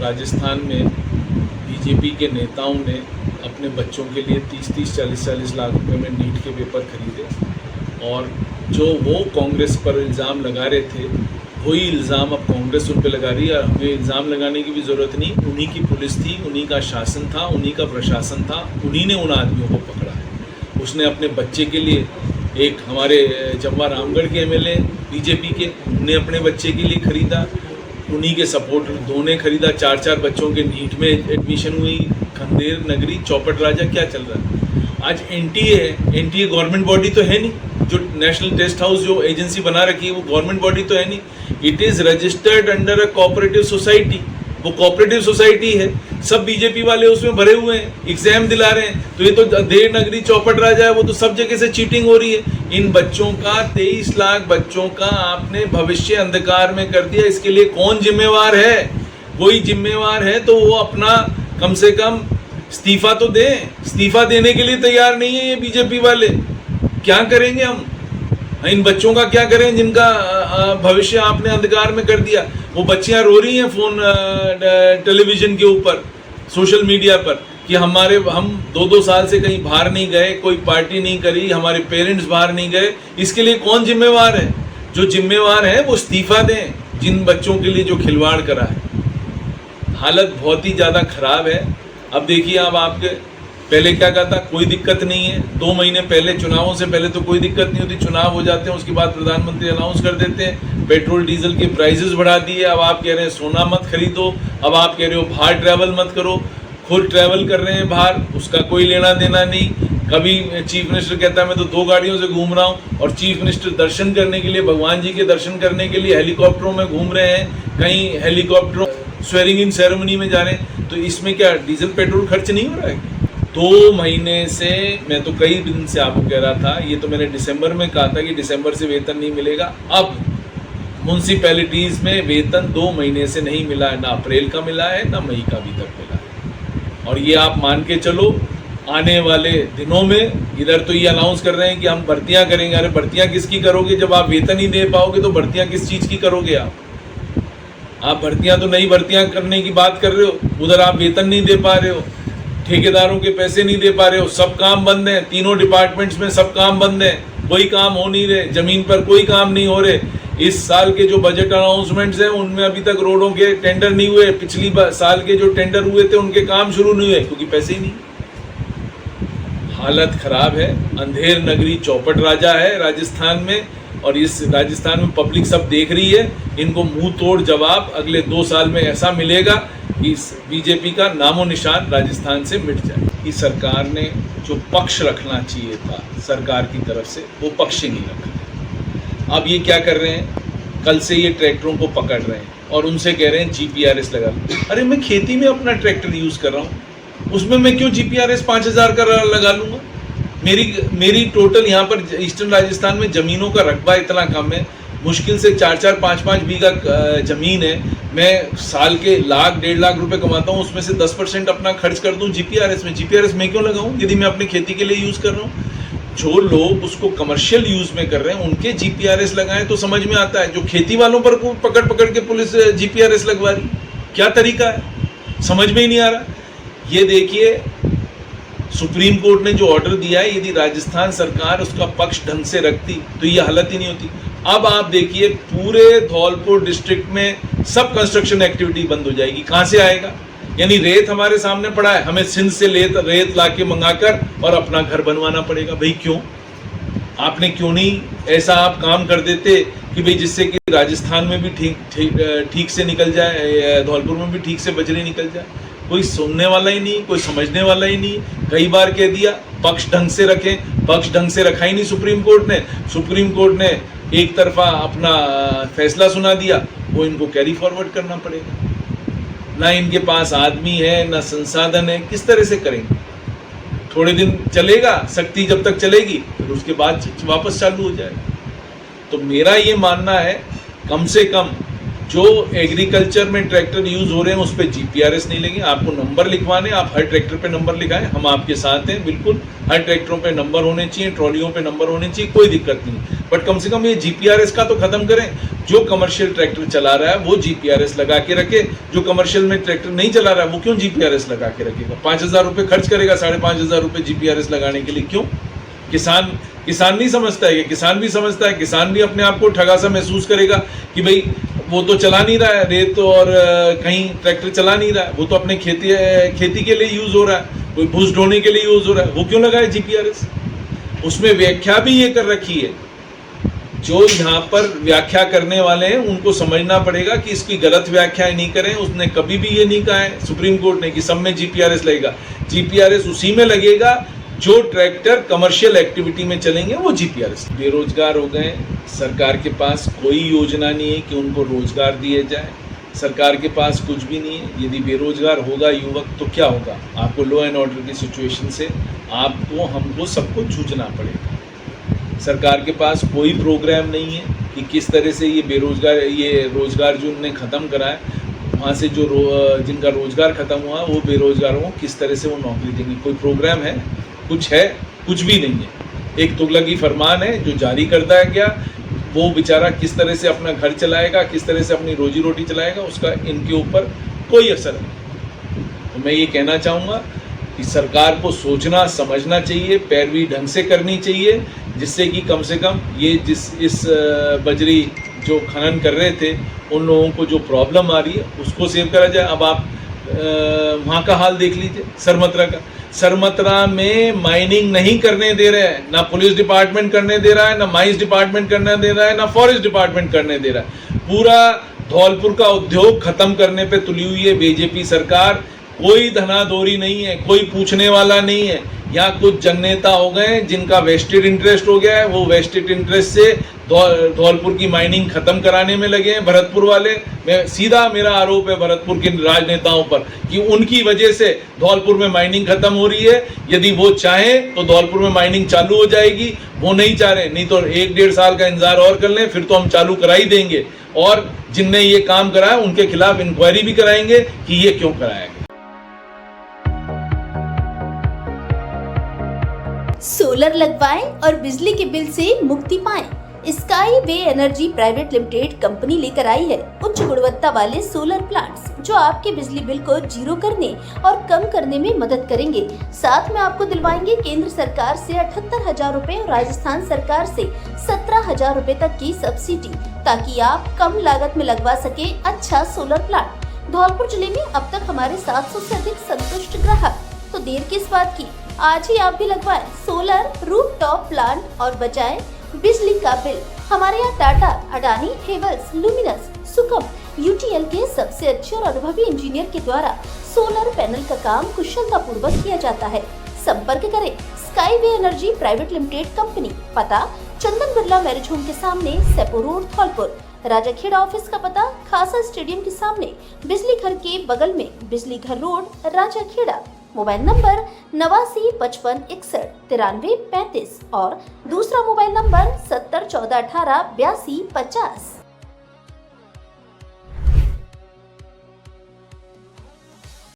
राजस्थान में बीजेपी के नेताओं ने अपने बच्चों के लिए 30-30, 40-40 लाख रुपए में नीट के पेपर खरीदे और जो वो कांग्रेस पर इल्ज़ाम लगा रहे थे वही इल्ज़ाम अब कांग्रेस उन पर लगा रही है। हमें इल्ज़ाम लगाने की भी ज़रूरत नहीं, उन्हीं की पुलिस थी, उन्हीं का शासन था, उन्हीं का प्रशासन था, उन्हीं ने उन आदमियों को पकड़ा है। उसने अपने बच्चे के लिए, एक हमारे जम्वा रामगढ़ के एमएलए बीजेपी के, उन्होंने अपने बच्चे के लिए खरीदा, उन्हीं के सपोर्ट दो ने खरीदा। 4-4 बच्चों के नीट में एडमिशन हुई। खंडेर नगरी चौपट राजा क्या चल रहा है आज? एनटीए है, एनटीए गवर्नमेंट बॉडी तो है नहीं, जो नेशनल टेस्ट हाउस जो एजेंसी बना रखी है वो गवर्नमेंट बॉडी तो है नहीं। It is registered under a cooperative society, वो कोऑपरेटिव सोसाइटी है, सब बीजेपी वाले उसमें भरे हुए हैं, एग्जाम दिला रहे हैं। तो ये तो देर नगरी चौपट राजा है, वो तो सब जगह से चीटिंग हो रही है। इन बच्चों का 23 लाख बच्चों का आपने भविष्य अंधकार में कर दिया। इसके लिए कौन जिम्मेवार है? कोई जिम्मेवार है तो वो अपना कम से कम इस्तीफा तो दें। इस्तीफा देने के लिए तैयार नहीं है ये बीजेपी वाले। क्या करेंगे हम? इन बच्चों का क्या करें जिनका भविष्य आपने अंधकार में कर दिया? वो बच्चियां रो रही हैं फोन टेलीविजन के ऊपर, सोशल मीडिया पर कि हम 2-2 साल से कहीं बाहर नहीं गए, कोई पार्टी नहीं करी, हमारे पेरेंट्स बाहर नहीं गए। इसके लिए कौन जिम्मेवार है? जो जिम्मेवार है वो इस्तीफा दें, जिन बच्चों के लिए जो खिलवाड़ करा है। हालत बहुत ही ज़्यादा खराब है। अब देखिए, अब आपके पहले क्या कहता, कोई दिक्कत नहीं है। 2 महीने पहले, चुनावों से पहले तो कोई दिक्कत नहीं होती, चुनाव हो जाते हैं उसके बाद प्रधानमंत्री अनाउंस कर देते हैं पेट्रोल डीजल के प्राइसेस बढ़ा दिए। अब आप कह रहे हैं सोना मत खरीदो, अब आप कह रहे हो बाहर ट्रैवल मत करो। खुद ट्रैवल कर रहे हैं बाहर, उसका कोई लेना देना नहीं। कभी चीफ मिनिस्टर कहता है मैं तो 2 गाड़ियों से घूम रहा हूँ, और चीफ मिनिस्टर दर्शन करने के लिए, भगवान जी के दर्शन करने के लिए हेलीकॉप्टरों में घूम रहे हैं, कहीं हेलीकॉप्टरों स्वेरिंग इन सेरेमनी में जा रहे हैं। तो इसमें क्या डीजल पेट्रोल खर्च नहीं हो रहा है? 2 महीने से मैं तो कई दिन से आपको कह रहा था, ये तो मैंने दिसंबर में कहा था कि दिसंबर से वेतन नहीं मिलेगा। अब म्यूनसिपैलिटीज़ में वेतन 2 महीने से नहीं मिला है, ना अप्रैल का मिला है ना मई का अभी तक मिला है। और ये आप मान के चलो आने वाले दिनों में, इधर तो ये अनाउंस कर रहे हैं कि हम भर्तियां करेंगे। अरे भर्तियां किसकी करोगे जब आप वेतन ही दे पाओगे? तो भर्तियां किस चीज़ की करोगे आप भर्तियां तो नई भर्तियां करने की बात कर रहे हो, उधर आप वेतन नहीं दे पा रहे हो, ठेकेदारों के पैसे नहीं दे पा रहे हो, सब काम बंद है। तीनों डिपार्टमेंट्स में सब काम बंद है, कोई काम हो नहीं रहे, जमीन पर कोई काम नहीं हो रहे। इस साल के जो बजट अनाउंसमेंट्स हैं उनमें अभी तक रोडों के टेंडर नहीं हुए। पिछली साल के जो टेंडर हुए थे उनके काम शुरू नहीं हुए क्योंकि पैसे ही नहीं। हालत खराब है। अंधेर नगरी चौपट राजा है राजस्थान में, और इस राजस्थान में पब्लिक सब देख रही है। इनको मुंह तोड़ जवाब अगले 2 साल में ऐसा मिलेगा कि इस बीजेपी का नामो निशान राजस्थान से मिट जाए। कि सरकार ने जो पक्ष रखना चाहिए था सरकार की तरफ से, वो पक्ष ही नहीं रखा। अब ये क्या कर रहे हैं, कल से ये ट्रैक्टरों को पकड़ रहे हैं और उनसे कह रहे हैं GPRS लगा लो। अरे मैं खेती में अपना ट्रैक्टर यूज़ कर रहा हूँ, उसमें मैं क्यों GPRS 5000 का लगा लूँगा? मेरी टोटल यहाँ पर ईस्टर्न राजस्थान में ज़मीनों का रकबा इतना कम है, मुश्किल से 4-4, 5-5 बीघा ज़मीन है। मैं साल के 1-1.5 लाख रुपए कमाता हूँ, उसमें से 10% अपना खर्च कर दूँ GPRS में। GPRS मैं क्यों लगाऊँ यदि मैं अपनी खेती के लिए यूज़ कर रहा हूँ? जो लोग उसको कमर्शियल यूज़ में कर रहे हैं उनके GPRS लगाएं तो समझ में आता है। जो खेती वालों पर को पकड़ के पुलिस GPRS लगवा रही, क्या तरीका है, समझ में ही नहीं आ रहा। ये देखिए, सुप्रीम कोर्ट ने जो ऑर्डर दिया है, यदि राजस्थान सरकार उसका पक्ष ढंग से रखती तो ये हालत ही नहीं होती। अब आप देखिए, पूरे धौलपुर डिस्ट्रिक्ट में सब कंस्ट्रक्शन एक्टिविटी बंद हो जाएगी। कहाँ से आएगा? यानी रेत हमारे सामने पड़ा है, हमें सिंध से रेत लाके मंगाकर और अपना घर बनवाना पड़ेगा। भाई क्यों? आपने क्यों नहीं ऐसा आप काम कर देते कि भाई जिससे कि राजस्थान में भी ठीक से निकल जाए, धौलपुर में भी ठीक से बजरी निकल जाए। कोई सुनने वाला ही नहीं, कोई समझने वाला ही नहीं। कई बार कह दिया पक्ष ढंग से रखें, पक्ष ढंग से रखा ही नहीं सुप्रीम कोर्ट ने। सुप्रीम कोर्ट ने एक तरफा अपना फैसला सुना दिया, वो इनको कैरी फॉरवर्ड करना पड़ेगा। ना इनके पास आदमी है, ना संसाधन है, किस तरह से करेंगे? थोड़े दिन चलेगा, शक्ति जब तक चलेगी, फिर उसके बाद वापस चालू हो जाएगा। तो मेरा ये मानना है, कम से कम जो एग्रीकल्चर में ट्रैक्टर यूज़ हो रहे हैं उस पर GPRS नहीं लेंगे। आपको नंबर लिखवाने, आप हर ट्रैक्टर पे नंबर लिखाएं, हम आपके साथ हैं बिल्कुल। हर ट्रैक्टरों पे नंबर होने चाहिए, ट्रॉलियों पे नंबर होने चाहिए, कोई दिक्कत नहीं। बट कम से कम ये जीपीआरएस का तो खत्म करें। जो कमर्शियल ट्रैक्टर चला रहा है वो जीपीआरएस लगा के रखे, जो कमर्शियल में ट्रैक्टर नहीं चला रहा है वो क्यों जीपीआरएस लगा के रखेगा? 5,000 रुपये खर्च करेगा, 5,500 रुपये जीपीआरएस लगाने के लिए, क्यों? किसान नहीं समझता है, किसान भी समझता है, किसान भी अपने आप को ठगा सा महसूस करेगा कि भाई वो तो चला नहीं रहा है, रेत और कहीं ट्रैक्टर चला नहीं रहा है, वो तो अपने खेती के लिए यूज हो रहा है, कोई भूस ढोने के लिए यूज हो रहा है, वो क्यों लगाए जीपीआरएस? उसमें व्याख्या भी ये कर रखी है। जो यहाँ पर व्याख्या करने वाले हैं उनको समझना पड़ेगा कि इसकी गलत व्याख्या नहीं करें। उसने कभी भी ये नहीं कहा है सुप्रीम कोर्ट ने कि सब में जीपीआरएस लगेगा। जीपीआरएस उसी में लगेगा जो ट्रैक्टर कमर्शियल एक्टिविटी में चलेंगे, वो जीपीआरएस। बेरोजगार हो गए, सरकार के पास कोई योजना नहीं है कि उनको रोजगार दिए जाए, सरकार के पास कुछ भी नहीं है। यदि बेरोजगार होगा युवक तो क्या होगा? आपको लॉ एंड ऑर्डर की सिचुएशन से आपको हमको सबको जूझना पड़ेगा। सरकार के पास कोई प्रोग्राम नहीं है कि किस तरह से ये रोजगार जो उन्होंने ख़त्म करा है, वहाँ से जो जिनका रोजगार ख़त्म हुआ वो बेरोजगारों को किस तरह से वो नौकरी देंगे? कोई प्रोग्राम है? कुछ है? कुछ भी नहीं है। एक तुगलकी फरमान है जो जारी करता है गया, वो बेचारा किस तरह से अपना घर चलाएगा, किस तरह से अपनी रोजी रोटी चलाएगा, उसका इनके ऊपर कोई असर नहीं। तो मैं ये कहना चाहूँगा कि सरकार को सोचना समझना चाहिए, पैरवी ढंग से करनी चाहिए, जिससे कि कम से कम ये इस बजरी जो खनन कर रहे थे उन लोगों को जो प्रॉब्लम आ रही है उसको सेव करा जाए। अब आप वहाँ का हाल देख लीजिए, सरमत्रा का। सरमत्रा में माइनिंग नहीं करने दे रहे हैं, ना पुलिस डिपार्टमेंट करने दे रहा है, ना माइंस डिपार्टमेंट करने दे रहा है, ना फॉरेस्ट डिपार्टमेंट करने दे रहा है। पूरा धौलपुर का उद्योग खत्म करने पे तुली हुई है बीजेपी सरकार। कोई धनाधोरी नहीं है, कोई पूछने वाला नहीं है। यहाँ कुछ जननेता हो गए जिनका वेस्टेड इंटरेस्ट हो गया है, वो वेस्टेड इंटरेस्ट से धौलपुर की माइनिंग खत्म कराने में लगे हैं भरतपुर वाले। सीधा मेरा आरोप है भरतपुर के राजनेताओं पर कि उनकी वजह से धौलपुर में माइनिंग खत्म हो रही है। यदि वो चाहें तो धौलपुर में माइनिंग चालू हो जाएगी, वो नहीं चाह रहे, नहीं तो 1-1.5 साल का इंतजार और कर लें, फिर तो हम चालू करा ही देंगे। और जिनने ये काम कराया उनके खिलाफ इंक्वायरी भी कराएंगे कि ये क्यों कराया। सोलर लगवाएं और बिजली के बिल से मुक्ति पाएं। स्काई वे एनर्जी प्राइवेट लिमिटेड कंपनी लेकर आई है उच्च गुणवत्ता वाले सोलर प्लांट्स जो आपके बिजली बिल को जीरो करने और कम करने में मदद करेंगे। साथ में आपको दिलवाएंगे केंद्र सरकार से 78,000 रुपए और राजस्थान सरकार से 17,000 रुपए तक की सब्सिडी, ताकि आप कम लागत में लगवा सके अच्छा सोलर प्लांट। धौलपुर जिले में अब तक हमारे 700 से अधिक संतुष्ट ग्राहक, तो देर किस बात की, आज ही आप भी लगवाएं सोलर रूफटॉप प्लांट और बचाएं बिजली का बिल। हमारे यहाँ टाटा, अडानी, हेवल्स, लुमिनस, सुकम, यूटीएल के सबसे अच्छे और अनुभवी इंजीनियर के द्वारा सोलर पैनल का काम कुशलता पूर्वक किया जाता है। संपर्क करें स्काई वे एनर्जी प्राइवेट लिमिटेड कंपनी। पता चंदन बिरला मैरिज होम के सामने, सेपो रोड, धौलपुर। राजाखेड़ा ऑफिस का पता खासा स्टेडियम के सामने, बिजली घर के बगल में, बिजली घर रोड, राजाखेड़ा। मोबाइल नंबर 8955619335 और दूसरा मोबाइल नंबर 7014188250।